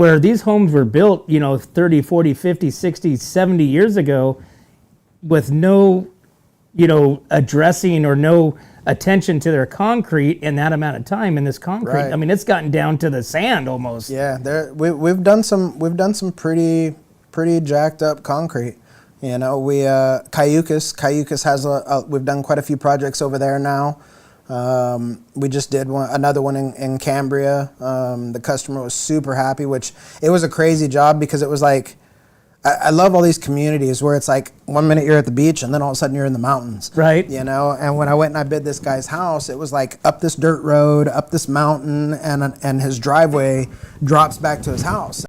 where these homes were built, 30, 40, 50, 60, 70 years ago with no, addressing or no attention to their concrete in that amount of time. In this concrete, Right. I mean, it's gotten down to the sand almost. Yeah, we've done some pretty jacked up concrete. We Cayucos has we've done quite a few projects over there now. We just did another one in Cambria. The customer was super happy, which it was a crazy job because it was like, I love all these communities where it's like 1 minute you're at the beach and then all of a sudden you're in the mountains. Right. And when I went and I bid this guy's house, it was like up this dirt road, up this mountain, and his driveway drops back to his house.